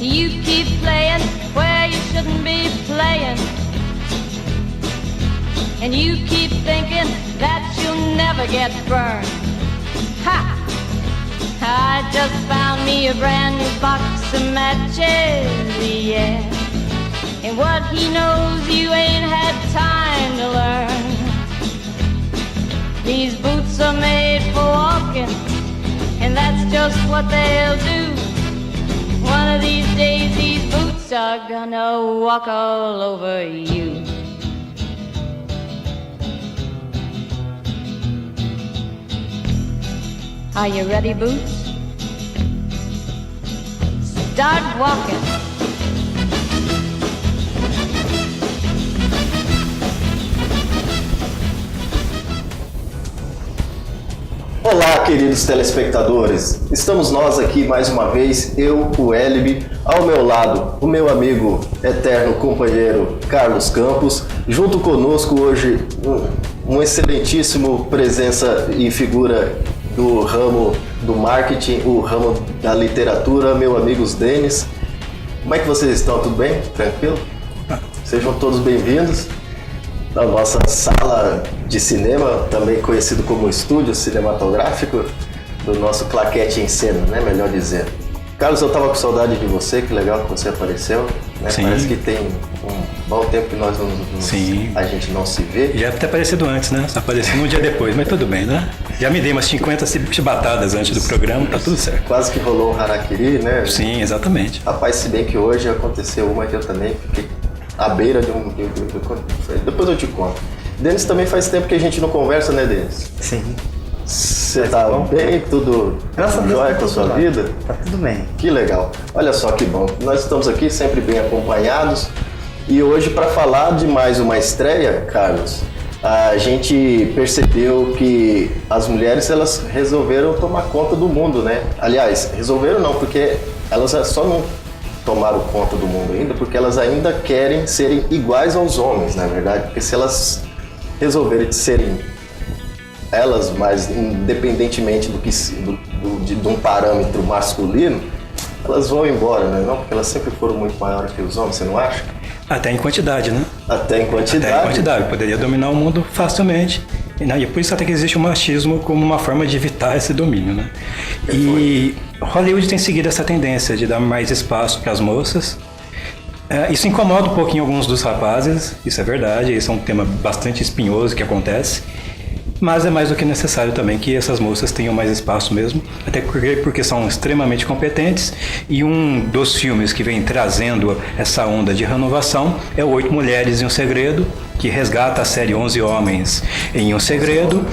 You keep playing where you shouldn't be playing, and you keep thinking that you'll never get burned. Ha! I just found me a brand new box of matches, yeah. And what he knows you ain't had time to learn. These boots are made for walking, and that's just what they'll do. One of these days these boots are gonna walk all over you. Are you ready, Boots? Start walking. Olá, queridos telespectadores. Estamos nós aqui mais uma vez, eu, o Elibe, ao meu lado, o meu amigo eterno companheiro Carlos Campos, junto conosco hoje um excelentíssimo presença e figura do ramo do marketing, o ramo da literatura, meu amigo Denis. Como é que vocês estão? Tudo bem? Tranquilo? Sejam todos bem-vindos na nossa sala de cinema, também conhecido como estúdio cinematográfico do nosso Claquete em Cena, né? Melhor dizendo. Carlos, eu tava com saudade de você, que legal que você apareceu, né? Parece que tem um bom tempo que nós a gente não se vê. Já deve ter aparecido antes, né? Apareceu um dia depois, mas tudo bem, né? Já me dei umas 50 chibatadas antes do programa, tá tudo certo. Quase que rolou um harakiri, né? Sim, exatamente. Rapaz, se bem que hoje aconteceu uma que eu também fiquei à beira de um... Depois eu te conto. Denis, também faz tempo que a gente não conversa, né, Denis? Sim. Você tá bem? Tudo jóia com a sua vida? Tá tudo bem. Que legal. Olha só que bom. Nós estamos aqui sempre bem acompanhados e hoje para falar de mais uma estreia, Carlos, a gente percebeu que as mulheres elas resolveram tomar conta do mundo, né? Aliás, resolveram não, porque elas só não tomaram conta do mundo ainda, porque elas ainda querem serem iguais aos homens, na verdade, porque se elas resolverem serem elas, mas independentemente de um parâmetro masculino, elas vão embora, né? Não, porque elas sempre foram muito maiores que os homens, você não acha? Até em quantidade, né? Até em quantidade. Até em quantidade, poderia dominar o mundo facilmente. E por isso até que existe o machismo como uma forma de evitar esse domínio, né? E Hollywood tem seguido essa tendência de dar mais espaço para as moças. Isso incomoda um pouquinho alguns dos rapazes, isso é verdade, isso é um tema bastante espinhoso que acontece. Mas é mais do que necessário também que essas moças tenham mais espaço mesmo, até porque são extremamente competentes, e um dos filmes que vem trazendo essa onda de renovação é o 8 Mulheres e um Segredo, que resgata a série 11 Homens em um Segredo,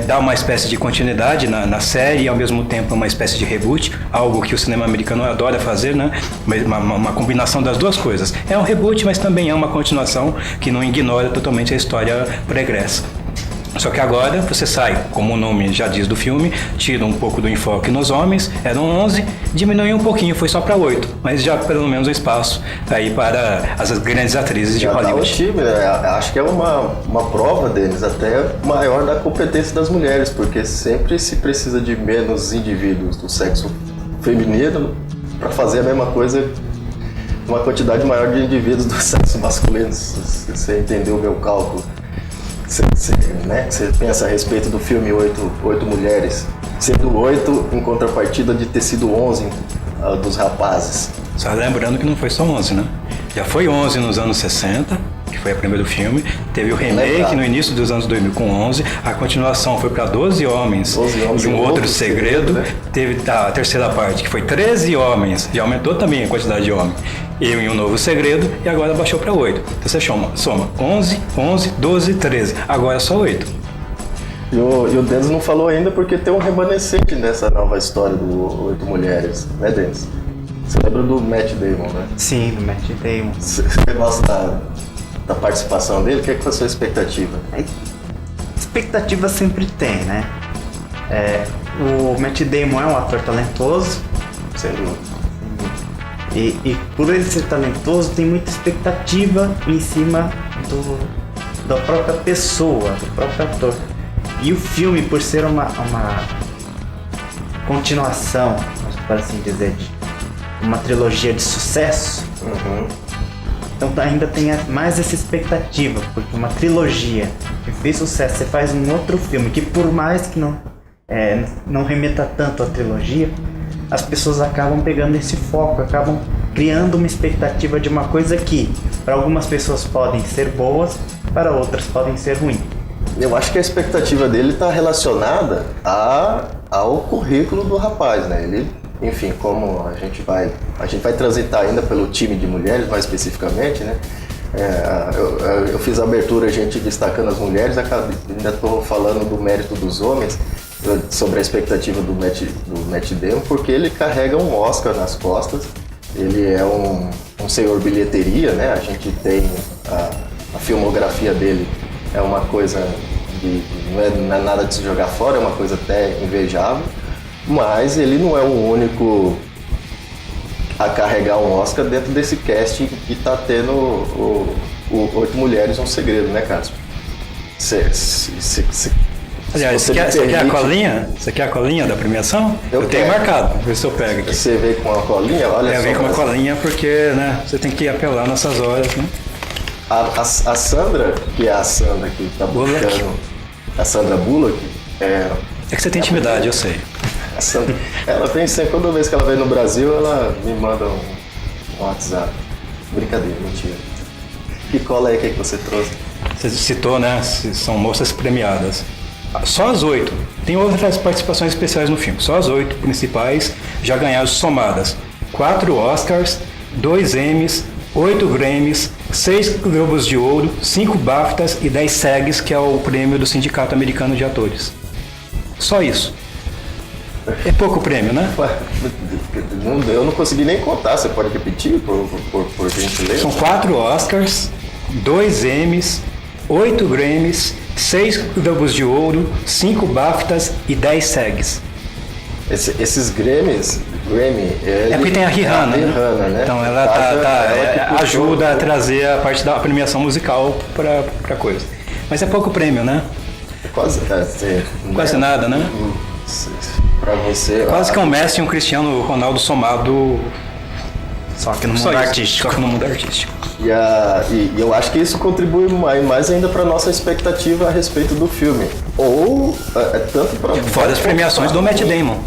dá uma espécie de continuidade na série e ao mesmo tempo uma espécie de reboot, algo que o cinema americano adora fazer, né? Uma combinação das duas coisas. É um reboot, mas também é uma continuação que não ignora totalmente a história pregressa. Só que agora você sai, como o nome já diz do filme, tira um pouco do enfoque nos homens, eram 11, diminuiu um pouquinho, foi só para 8, mas já pelo menos o espaço aí para as grandes atrizes de Hollywood. O time, né? Acho que é uma prova deles, até maior da competência das mulheres, porque sempre se precisa de menos indivíduos do sexo feminino para fazer a mesma coisa, uma quantidade maior de indivíduos do sexo masculino, se você entendeu o meu cálculo. Você pensa a respeito do filme 8 Mulheres, sendo 8 em contrapartida de ter sido 11 dos rapazes. Só lembrando que não foi só 11, né? Já foi 11 nos anos 60, que foi o primeiro filme, teve o remake no início dos anos 2000 com 11, a continuação foi para 12 Homens e um Outro Segredo, né? Teve a terceira parte, que foi 13 Homens, já aumentou também a quantidade de homens. Eu em Um Novo Segredo, e agora baixou para 8. Então você soma 11, 12, 13. Agora é só 8. E o Denis não falou ainda porque tem um remanescente nessa nova história do 8 Mulheres, né, Denis? Você lembra do Matt Damon, né? Sim, do Matt Damon. Você gosta da participação dele? O que é a sua expectativa? Expectativa sempre tem, né? O Matt Damon é um ator talentoso. Sem dúvida. E por ele ser talentoso, tem muita expectativa em cima da própria pessoa, do próprio ator. E o filme, por ser uma continuação, por assim dizer, uma trilogia de sucesso. Então ainda tem mais essa expectativa, porque uma trilogia que fez sucesso, você faz um outro filme que por mais que não remeta tanto à trilogia, as pessoas acabam pegando esse foco, acabam criando uma expectativa de uma coisa que para algumas pessoas podem ser boas, para outras podem ser ruins. Eu acho que a expectativa dele está relacionada ao currículo do rapaz, né? Ele, enfim, como a gente vai transitar ainda pelo time de mulheres, mais especificamente, né? Eu fiz a abertura, a gente destacando as mulheres, ainda estou falando do mérito dos homens, sobre a expectativa do Matt Damon, porque ele carrega um Oscar nas costas, ele é um senhor bilheteria, né? A gente tem a filmografia dele, é uma coisa não é nada de se jogar fora, é uma coisa até invejável, mas ele não é o único a carregar um Oscar dentro desse casting que está tendo o 8 Mulheres um Segredo, né, Cássio? Aliás, você quer a colinha? Você quer a colinha da premiação? Eu tenho marcado, vê se eu pego aqui. Você veio com a colinha? Olha só. Vem com uma colinha porque, né, você tem que apelando nessas horas, né? A Sandra, que é a Sandra que está buscando, a Sandra Bullock, é que você tem intimidade, eu sei. A Sandra, ela tem sempre, toda vez que ela vem no Brasil, ela me manda um WhatsApp. Brincadeira, mentira. Que cola é que você trouxe? Você citou, né, são moças premiadas. Só as 8. Tem outras participações especiais no filme. Só as 8 principais já ganharam somadas 4 Oscars, 2 Emmys, 8 Grammys, 6 Globos de Ouro, 5 BAFTAs e 10 SAGs, que é o prêmio do Sindicato Americano de Atores. Só isso. É pouco prêmio, né? Eu não consegui nem contar. Você pode repetir, por gentileza? São 4 Oscars, 2 Emmys, 8 Grammys, 6 Globos de Ouro, 5 BAFTAs e 10 SAGs. Esses Grammy... É porque tem a Rihanna, né? Então ela ajuda a trazer a parte da premiação musical pra coisa. Mas é pouco prêmio, né? Quase nada, né? Pra você... Quase que um Messi e um Cristiano Ronaldo somado... Só que no mundo artístico. Só que no mundo artístico. E eu acho que isso contribui mais ainda para nossa expectativa a respeito do filme. Ou tanto para... Fora as premiações do Matt Damon.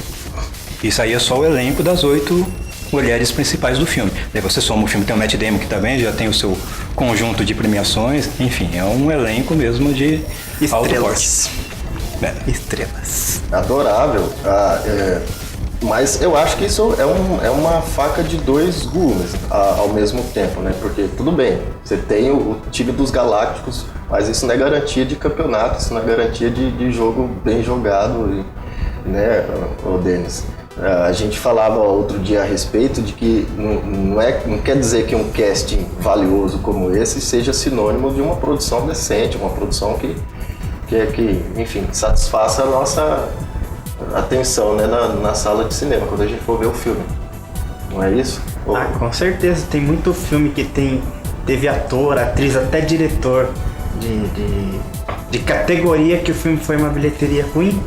Isso aí é só o elenco das 8 mulheres principais do filme. Daí você soma o filme, tem o Matt Damon que também já tem o seu conjunto de premiações. Enfim, é um elenco mesmo de alto porte. Estrelas. Adorável. Mas eu acho que isso é uma faca de 2 gumes ao mesmo tempo, né? Porque, tudo bem, você tem o time dos Galácticos, mas isso não é garantia de campeonato, isso não é garantia de jogo bem jogado, né, Denis? A gente falava outro dia a respeito de que não quer dizer que um casting valioso como esse seja sinônimo de uma produção decente, uma produção que enfim, satisfaça a nossa atenção, né, na sala de cinema, quando a gente for ver o filme. Não é isso? Com certeza. Tem muito filme que teve ator, atriz, até diretor de categoria que o filme foi uma bilheteria ruim.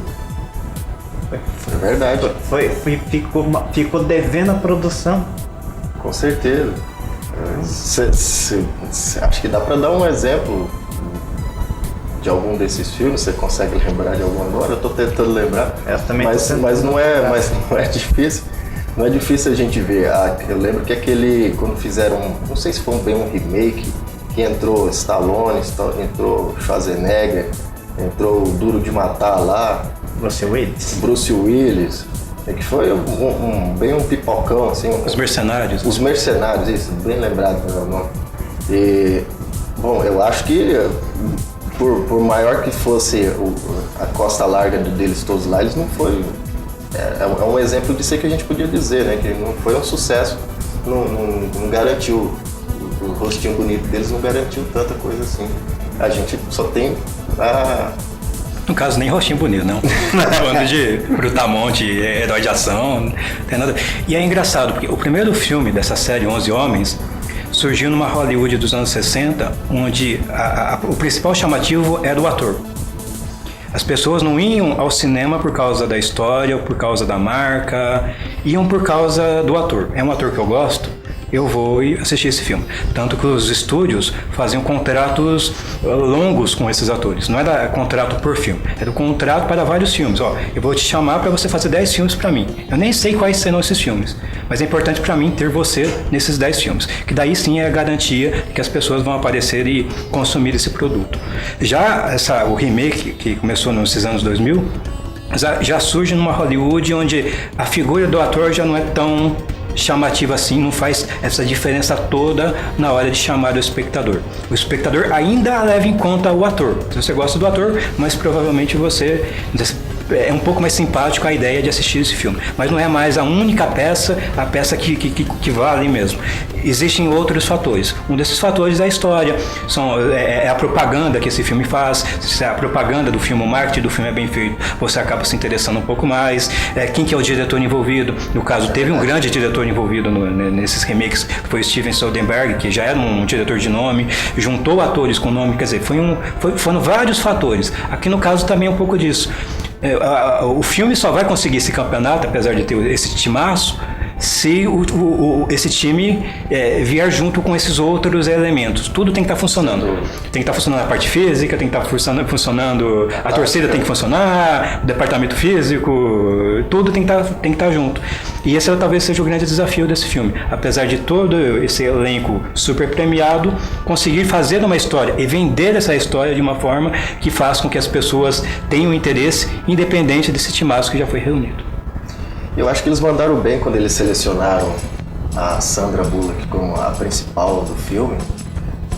É verdade. Ficou devendo a produção. Com certeza. Acho que dá para dar um exemplo de algum desses filmes. Você consegue lembrar de algum agora? Eu tô tentando lembrar. Mas não é difícil. Não é difícil a gente ver. Eu lembro que quando fizeram, não sei se foi bem um remake, que entrou Stallone, entrou Schwarzenegger, entrou o Duro de Matar lá. Bruce Willis. Que foi bem um pipocão, assim. Os Mercenários. Os Mercenários, isso, bem lembrado do meu nome. E, bom, eu acho que por maior que fosse a costa larga deles todos lá, eles não foi... É um exemplo disso aí que a gente podia dizer, né? Que não foi um sucesso, não garantiu, o rostinho bonito deles não garantiu tanta coisa assim. A gente só tem No caso, nem rostinho bonito, não. Falando de Brutamonte, herói de ação, não tem nada. E é engraçado, porque o primeiro filme dessa série, 11 Homens, surgiu numa Hollywood dos anos 60, onde o principal chamativo era o ator. As pessoas não iam ao cinema por causa da história, ou por causa da marca, iam por causa do ator. É um ator que eu gosto, eu vou assistir esse filme. Tanto que os estúdios faziam contratos longos com esses atores. Não era contrato por filme, era um contrato para vários filmes. Ó, eu vou te chamar para você fazer 10 filmes para mim. Eu nem sei quais serão esses filmes, mas é importante para mim ter você nesses 10 filmes. Que daí sim é a garantia que as pessoas vão aparecer e consumir esse produto. Já o remake que começou nesses anos 2000, já surge numa Hollywood onde a figura do ator já não é tão chamativa assim, não faz essa diferença toda na hora de chamar o espectador. O espectador ainda leva em conta o ator. Se você gosta do ator, mas provavelmente você é um pouco mais simpático a ideia de assistir esse filme. Mas não é mais a única peça, a peça que vale mesmo. Existem outros fatores. Um desses fatores é a história, é a propaganda que esse filme faz. Se a propaganda do filme, o marketing do filme é bem feito, você acaba se interessando um pouco mais. Quem que é o diretor envolvido? No caso, teve um grande diretor envolvido nesses remakes, que foi Steven Soderbergh, que já era um diretor de nome, juntou atores com nome, quer dizer, foram vários fatores. Aqui no caso também é um pouco disso. O filme só vai conseguir esse campeonato, apesar de ter esse timaço, se esse time vier junto com esses outros elementos. Tudo tem que estar funcionando. Tem que estar funcionando a parte física, tem que estar funcionando a torcida, tem que funcionar, o departamento físico, tudo tem que estar junto. E esse talvez seja o grande desafio desse filme. Apesar de todo esse elenco super premiado, conseguir fazer uma história e vender essa história de uma forma que faça com que as pessoas tenham interesse, independente desse timaço que já foi reunido. Eu acho que eles mandaram bem quando eles selecionaram a Sandra Bullock como a principal do filme,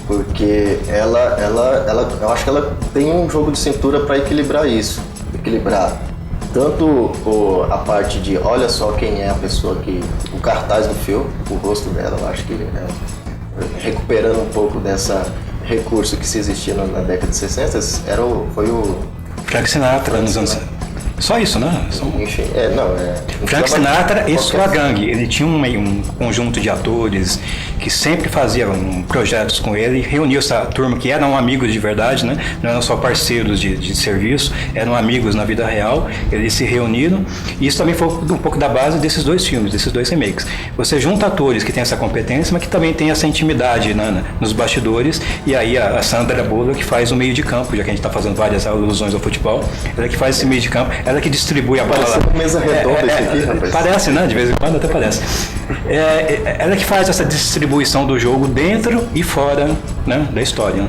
porque eu acho que ela tem um jogo de cintura para equilibrar isso, tanto a parte de olha só quem é a pessoa o cartaz do filme, o rosto dela, eu acho que recuperando um pouco dessa recurso que se existia na década de 60, foi o Frank Sinatra nos anos. Só isso, né? Enfim, Frank Sinatra e sua gangue. Ele tinha um conjunto de atores que sempre faziam projetos com ele, reuniu essa turma que eram amigos de verdade, né? Não eram só parceiros de serviço, eram amigos na vida real. Eles se reuniram e isso também foi um pouco da base desses dois filmes, desses dois remakes. Você junta atores que têm essa competência, mas que também tem essa intimidade, né, nos bastidores, e aí a Sandra Bullock faz o meio de campo, já que a gente está fazando várias alusões ao futebol, ela que faz esse meio de campo, ela que distribui a bola. Parece uma mesa redonda isso aqui, rapaz. Parece, né? De vez em quando até parece. Ela que faz essa distribuição do jogo dentro e fora, né, da história. Né?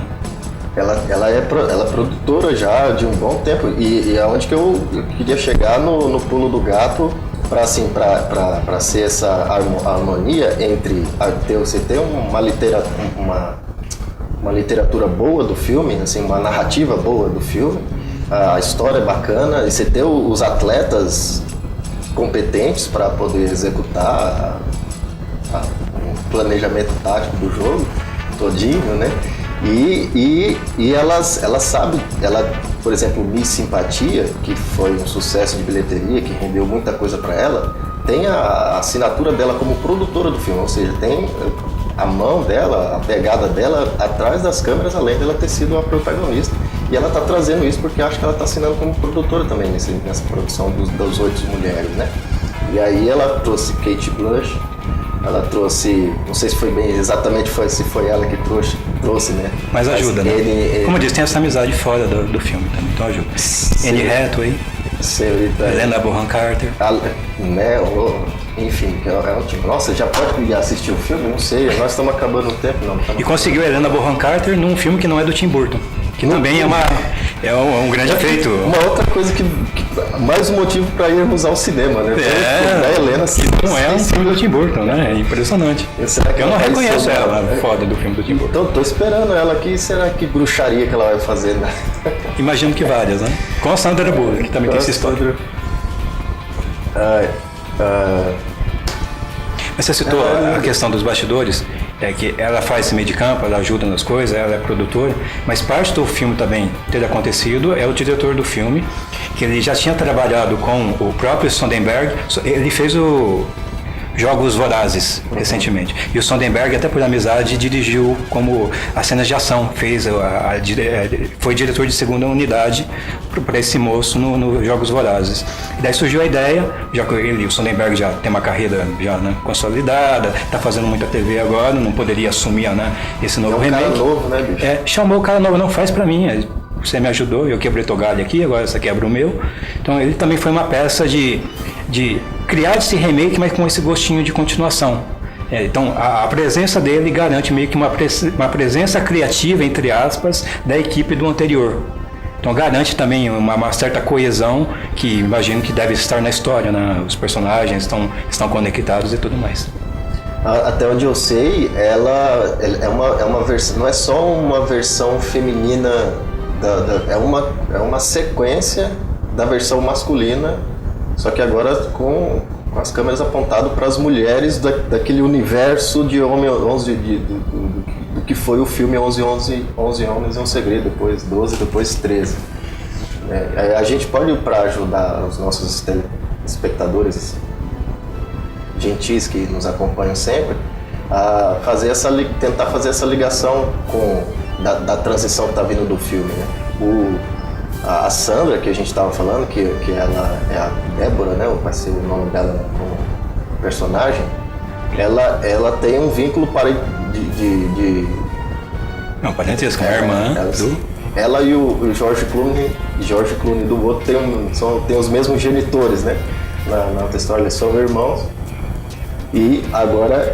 Ela é produtora já de um bom tempo e é onde que eu queria chegar no pulo do gato para ser essa harmonia entre você ter uma literatura boa do filme, assim, uma narrativa boa do filme, a história é bacana e você ter os atletas competentes para poder executar o planejamento tático do jogo todinho, né? E ela sabe, por exemplo, Miss Simpatia, que foi um sucesso de bilheteria, que rendeu muita coisa para ela, tem a assinatura dela como produtora do filme, ou seja, tem a mão dela, a pegada dela atrás das câmeras, além dela ter sido a protagonista. E ela está trazendo isso porque acho que ela está assinando como produtora também nessa produção das 8 mulheres, né? E aí ela trouxe Kate Blanchett, ela trouxe, não sei se foi bem exatamente se foi ela que trouxe, né? Mas ajuda, né? Como eu disse, tem essa amizade fora do filme também, então ajuda. Anne Hathaway, Helena Bonham Carter, né? Enfim, é um time. Nossa, já pode assistir o filme? Não sei, nós estamos acabando o tempo, não. E conseguiu Helena Bonham Carter num filme que não é do Tim Burton. Que também é um grande feito. Uma outra coisa mais um motivo para irmos ao cinema, né? Helena, que não é um filme do Tim Burton, né? É impressionante. Eu não reconheço ela foda do filme do Tim Burton. Então, tô esperando ela aqui. Será que bruxaria que ela vai fazer, né? Imagino que várias, né? Com a Sandra Bullock, que também tem essa história. Mas você citou a questão dos bastidores, que ela faz esse meio de campo, ela ajuda nas coisas, ela é produtora, mas parte do filme também ter acontecido é o diretor do filme, que ele já tinha trabalhado com o próprio Soderbergh, ele fez Jogos Vorazes, recentemente. E o Soderbergh, até por amizade, dirigiu como as cenas de ação, foi diretor de segunda unidade para esse moço no Jogos Vorazes. E daí surgiu a ideia, já que o Soderbergh já tem uma carreira já, né, consolidada, está fazendo muita TV agora, não poderia assumir, né, esse novo remake. Cara novo, né, bicho? Chamou o cara novo, não faz para mim. Você me ajudou, eu quebrei teu galho aqui, agora você quebra o meu. Então ele também foi uma peça de criar esse remake, mas com esse gostinho de continuação. Então a presença dele garante meio que uma presença criativa, entre aspas, da equipe do anterior. Então garante também uma certa coesão que imagino que deve estar na história, né? Os personagens estão conectados e tudo mais. Até onde eu sei, ela é uma versão, não é só uma versão feminina, é uma sequência da versão masculina, só que agora com as câmeras apontadas para as mulheres daquele universo de do que foi o filme 11 Homens e um Segredo, depois 12, depois 13. A gente pode, para ajudar os nossos espectadores gentis que nos acompanham sempre, a tentar fazer essa ligação da transição que está vindo do filme, né? A Sandra, que a gente estava falando, que ela é a Débora, né? Vai ser o nome dela como personagem. Ela tem um vínculo Não, parentesco, é a irmã Ela e o George Clooney do outro tem os mesmos genitores, né? Na outra história eles são irmãos. E agora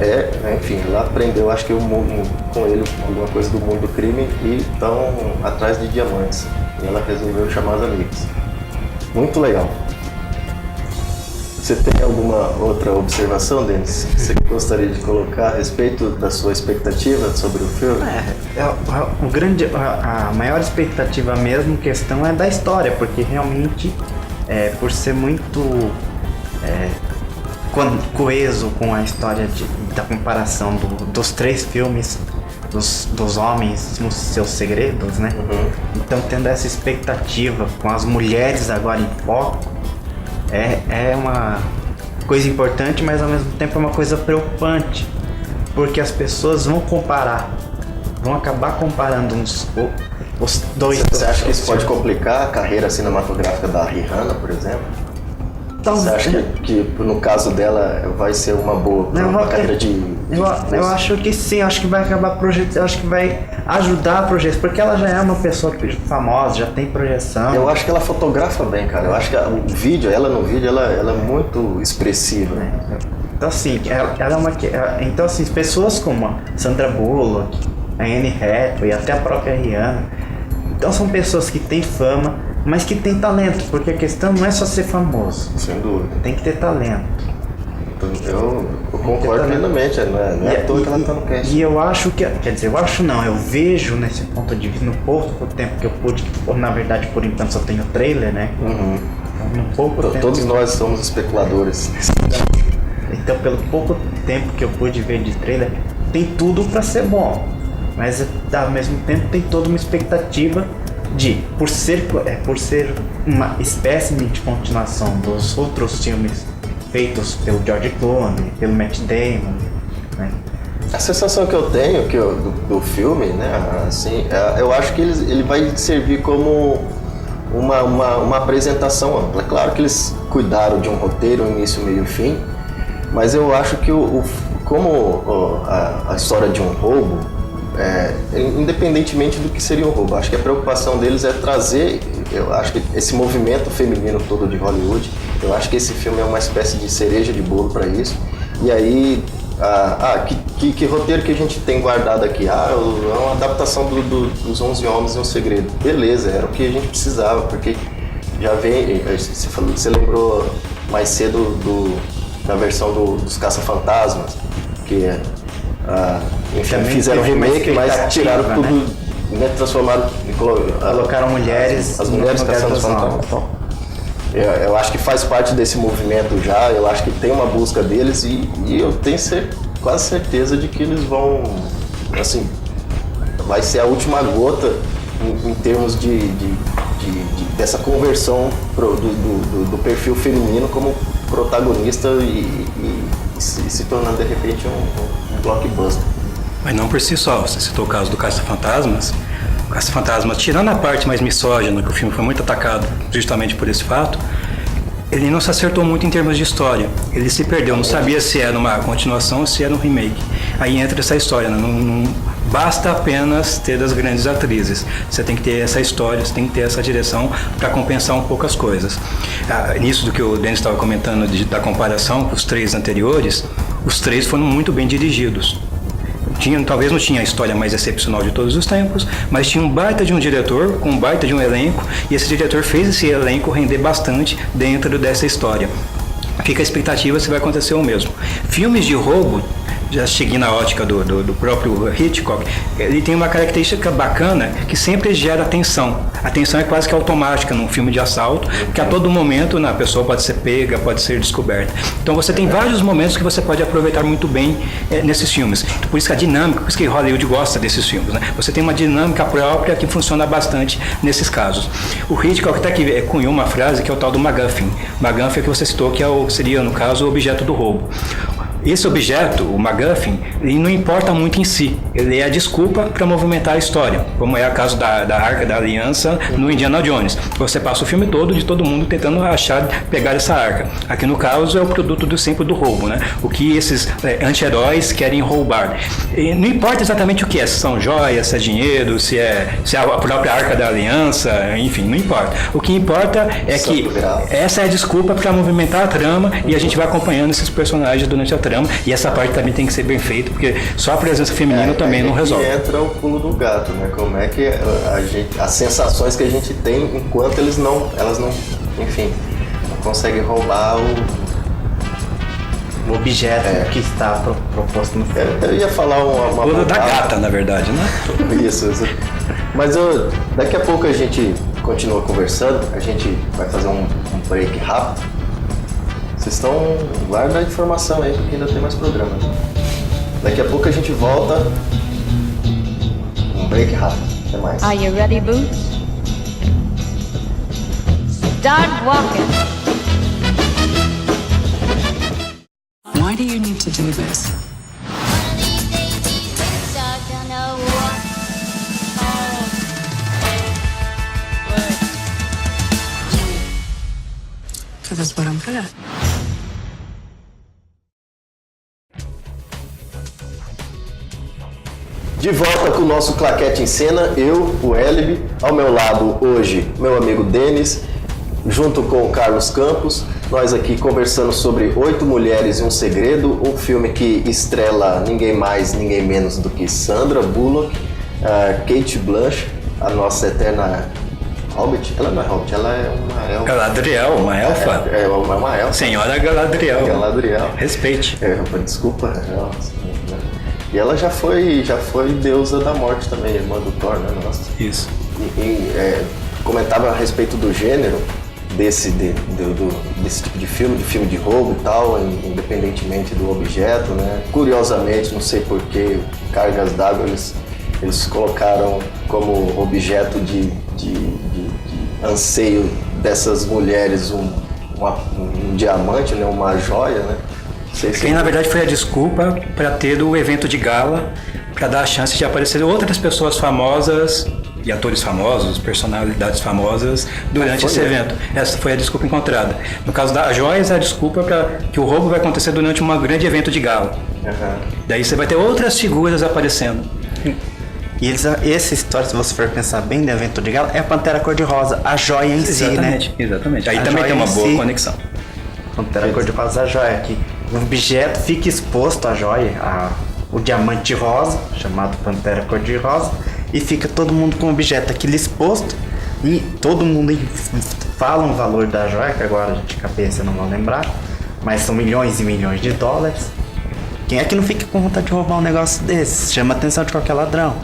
enfim, ela aprendeu, acho que com ele alguma coisa do mundo do crime e estão atrás de diamantes. E ela resolveu chamar as amigas. Muito legal. Você tem alguma outra observação, Denis, que você gostaria de colocar a respeito da sua expectativa sobre o filme? A maior expectativa mesmo, questão é da história, porque realmente, por ser muito coeso com a história da comparação dos três filmes dos homens nos seus segredos, né? Uhum. Então, tendo essa expectativa com as mulheres agora em foco, é uma coisa importante, mas ao mesmo tempo é uma coisa preocupante, porque as pessoas vão acabar comparando os dois. Você acha que isso pode complicar a carreira cinematográfica da Rihanna, por exemplo? Então, você acha que no caso dela vai ser uma boa uma carreira eu acho que sim, acho que vai acabar acho que vai ajudar a projeção, porque ela já é uma pessoa famosa, já tem projeção. Eu acho que ela fotografa bem, cara. Eu acho que no vídeo ela é muito expressiva. Então assim, então assim, pessoas como a Sandra Bullock, a Anne Hathaway, até a própria Rihanna, então são pessoas que têm fama, mas que têm talento, porque a questão não é só ser famoso. Sem dúvida. Tem que ter talento. Eu concordo plenamente, não é à toa que ela tá no cast. E eu acho que, eu vejo nesse ponto de vista, no pouco tempo que eu pude, ou na verdade por enquanto só tenho trailer, né? Uhum. Então, no pouco tempo todos nós somos especuladores. Então, pelo pouco tempo que eu pude ver de trailer, tem tudo pra ser bom, mas ao mesmo tempo tem toda uma expectativa por ser uma espécie de continuação dos outros filmes feitos pelo George Clooney, pelo Matt Damon, né? A sensação que eu tenho do filme, né, assim, eu acho que ele vai servir como uma apresentação ampla. É claro que eles cuidaram de um roteiro, início, meio e fim, mas eu acho que como a história de um roubo, independentemente do que seria um roubo, acho que a preocupação deles é trazer, eu acho que esse movimento feminino todo de Hollywood, eu acho que esse filme é uma espécie de cereja de bolo para isso. E aí, que roteiro que a gente tem guardado aqui? É uma adaptação dos 11 Homens e um Segredo. Beleza, era o que a gente precisava, porque já vem, você lembrou mais cedo da versão dos Caça-Fantasmas, que enfim, fizeram um remake, mas tiraram tudo, né, transformaram, colocaram mulheres, as mulheres caçando fantasmas. Eu acho que faz parte desse movimento já, eu acho que tem uma busca deles e eu tenho quase certeza de que eles vão, assim, vai ser a última gota em termos dessa conversão do perfil feminino como protagonista e se tornando de repente um blockbuster. Mas não por si só. Você citou o caso do Caça-Fantasmas. O Caça-Fantasmas, tirando a parte mais misógina, que o filme foi muito atacado justamente por esse fato, ele não se acertou muito em termos de história. Ele se perdeu, não sabia se era uma continuação ou se era um remake. Aí entra essa história, né? Não basta apenas ter as grandes atrizes. Você tem que ter essa história, você tem que ter essa direção para compensar um pouco as coisas. Nisso do que o Denis estava comentando da comparação com os 3 anteriores, os 3 foram muito bem dirigidos. Talvez não tinha a história mais excepcional de todos os tempos, mas tinha um baita de um diretor, com um baita de um elenco, e esse diretor fez esse elenco render bastante dentro dessa história. Fica a expectativa se vai acontecer o mesmo. Filmes de roubo, já cheguei na ótica do próprio Hitchcock, ele tem uma característica bacana que sempre gera tensão. A tensão é quase que automática num filme de assalto, porque a todo momento a pessoa pode ser pega, pode ser descoberta. Então você tem vários momentos que você pode aproveitar muito bem nesses filmes. Por isso que a dinâmica, por isso que Hollywood gosta desses filmes, né? Você tem uma dinâmica própria que funciona bastante nesses casos. O Hitchcock até que cunhou uma frase que é o tal do MacGuffin. MacGuffin é que você citou, que seria, no caso, o objeto do roubo. Esse objeto, o MacGuffin, ele não importa muito em si. Ele é a desculpa para movimentar a história, como é o caso da Arca da Aliança no Indiana Jones. Você passa o filme todo de todo mundo tentando pegar essa arca. Aqui no caso é o produto sempre do roubo, né? O que esses anti-heróis querem roubar. E não importa exatamente o que é, se são joias, se é dinheiro, se é a própria Arca da Aliança, enfim, não importa. O que importa é que essa é a desculpa para movimentar a trama e a gente vai acompanhando esses personagens durante a trama. E essa parte também tem que ser bem feita, porque só a presença feminina também não resolve. Entra o pulo do gato, né? Como é que as sensações que a gente tem enquanto elas não, enfim, não conseguem roubar o objeto que está proposto no filme. Eu ia falar uma pulo da gata, na verdade, né? Isso. Mas daqui a pouco a gente continua conversando, a gente vai fazer um break rápido. Vocês estão guardando a informação aí, porque ainda tem mais programa. Daqui a pouco a gente volta. Um break rápido. Até mais. Are you ready, Boots? Start walking. Why do you need to do this? Because that's what I'm good at. De volta com o nosso Claquete em Cena, eu, o Elibe, ao meu lado hoje, meu amigo Denis, junto com o Carlos Campos, nós aqui conversando sobre 8 Mulheres e um Segredo, um filme que estrela ninguém mais, ninguém menos do que Sandra Bullock, Cate Blanchett, a nossa eterna Hobbit. Ela não é Hobbit, ela é uma elfa. Galadriel, uma elfa? É uma elfa. Senhora Galadriel. Galadriel. Respeite. Desculpa. E ela já foi deusa da morte também, irmã do Thor, né? Nossa. Isso. Comentava a respeito do gênero desse tipo de filme de roubo e tal, independentemente do objeto, né? Curiosamente, não sei porquê, Cargas d'Água eles colocaram como objeto de anseio dessas mulheres um diamante, né? Uma joia, né? Que na verdade foi a desculpa para ter o evento de gala, para dar a chance de aparecer outras pessoas famosas e atores famosos, personalidades famosas durante esse evento. Essa foi a desculpa encontrada. No caso das joias, é a desculpa para que o roubo vai acontecer durante um grande evento de gala. Uhum. Daí você vai ter outras figuras aparecendo. E essa história, se você for pensar bem no evento de gala, é a Pantera Cor-de-Rosa, a joia em si, né? Exatamente. Aí também tem uma boa conexão. Pantera Cor-de-Rosa, a joia aqui. O objeto fica exposto à joia, o diamante rosa, chamado Pantera Cor-de-Rosa, e fica todo mundo com o objeto aquele exposto, e todo mundo fala um valor da joia, que agora a gente de cabeça não vou lembrar, mas são milhões e milhões de dólares. Quem é que não fica com vontade de roubar um negócio desse? Chama a atenção de qualquer ladrão.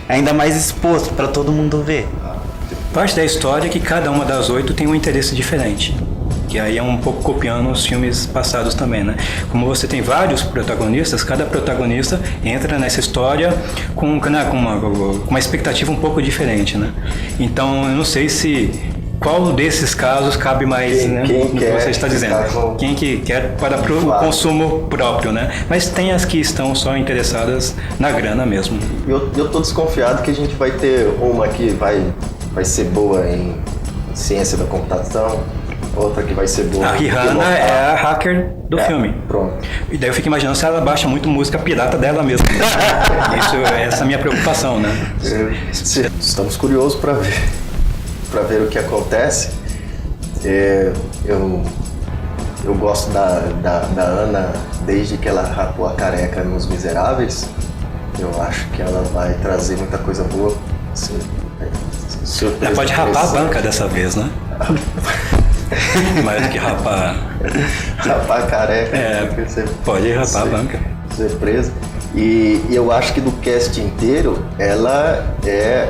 Ainda mais exposto para todo mundo ver. Parte da história é que cada uma das 8 tem um interesse diferente. Que aí é um pouco copiando os filmes passados também, né? Como você tem vários protagonistas, cada protagonista entra nessa história com uma expectativa um pouco diferente, né? Então, eu não sei se qual desses casos cabe mais, Quem- né? quem no que quer você está dizendo. ficar com- Quem que quer para o Claro. consumo próprio, né? Mas tem as que estão só interessadas na grana mesmo. Eu tô desconfiado que a gente vai ter uma que vai ser boa em ciência da computação, outra que vai ser boa A em Rihanna pilotar. é a hacker do filme. Pronto. E daí eu fico imaginando se ela baixa muito música pirata dela mesma. Essa é a minha preocupação, né? Estamos curiosos para ver o que acontece. Eu gosto da Ana desde que ela rapou a careca nos Miseráveis. Eu acho que ela vai trazer muita coisa boa. Assim, surpresa Ela pode rapar a interessante. banca dessa vez, né? Mais do que rapar. Rapar a careca. Pode rapar a banca. Surpresa. E eu acho que do cast inteiro, ela é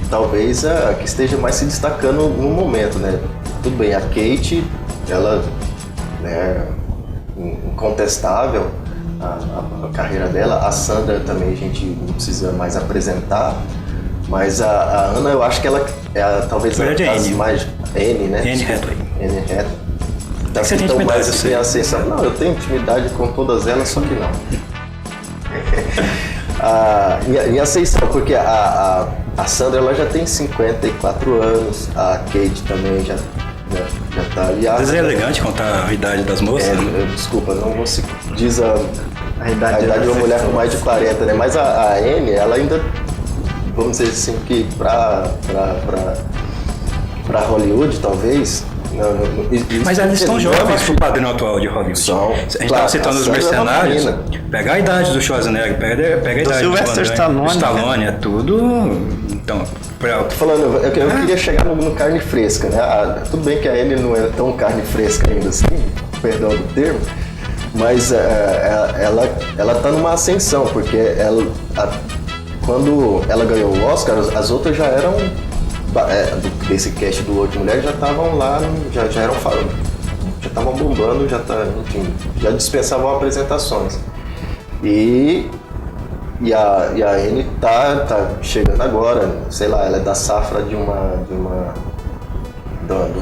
talvez a que esteja mais se destacando no momento, né? Tudo bem, a Kate, ela é incontestável a carreira dela. A Sandra também a gente não precisa mais apresentar. Mas a Ana, eu acho que ela é talvez Foi a de as Anne. mais... Anne, né? Anne Hathaway. Anne Hathaway. Das Você que tem estão intimidade, mais eu sei. bem acessadas. Não, eu tenho intimidade com todas elas, só que não. Em aceição, porque a Sandra ela já tem 54 anos, a Kate também já tá ali. Às vezes é elegante contar a idade das moças, né? Desculpa, não vou se diz a idade idade de uma das mulher com pessoas. mais de 40, né? Mas a Anne, ela ainda, vamos dizer assim, que pra Hollywood, talvez. Mas elas estão eu jovens acho- pro padrão atual de Hollywood. São. A gente Claro, estava citando a os Sandra é uma mercenários. menina. Pega a idade do Schwarzenegger, pega a idade Sylvester do Van Damme, Stallone, do Stallone, é tudo. Então, Tô falando, eu queria chegar no carne fresca, né? Tudo bem que a Anne não é tão carne fresca ainda assim, perdão do termo, mas ela tá numa ascensão, porque quando ela ganhou o Oscar, as outras já eram, desse cast do Oito Mulheres, já estavam lá, já eram falando, já estavam bombando, enfim, já dispensavam apresentações. E a Anne tá chegando agora, sei lá, ela é da safra de um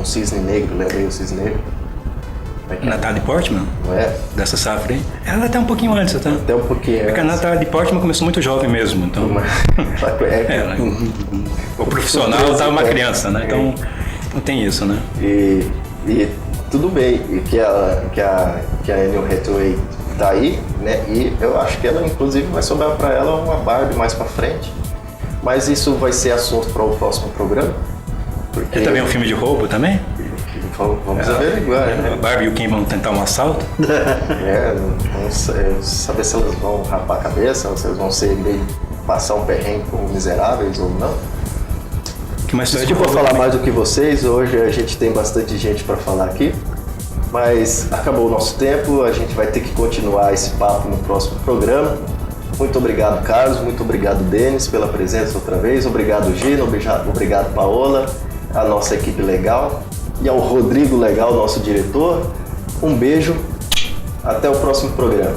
cisne negro, lembra aí o cisne negro? Natalie Portman, Não é? dessa safra aí, ela até um pouquinho antes, tá? Até um pouquinho. Porque a Natalie Portman começou muito jovem mesmo, então. O profissional estava uma criança, né? Então não tem isso, né? E tudo bem, e que a Anne Hathaway tá aí, né? E eu acho que ela, inclusive, vai sobrar para ela uma Barbie mais para frente. Mas isso vai ser assunto para o próximo programa. Porque É também um filme de roubo também? Vamos averiguar, né? A Barbie e o Ken vão tentar um assalto. Vamos saber se elas vão rapar a cabeça, ou se elas vão ser meio passar um perrengue como miseráveis ou não. Que uma história de Desculpa roubo falar também. mais do que vocês, hoje a gente tem bastante gente para falar aqui, mas acabou o nosso tempo, a gente vai ter que continuar esse papo no próximo programa. Muito obrigado, Carlos, muito obrigado, Denis, pela presença outra vez, obrigado, Gino, obrigado, Paola, a nossa equipe legal, e ao Rodrigo Legal, nosso diretor. Um beijo, até o próximo programa.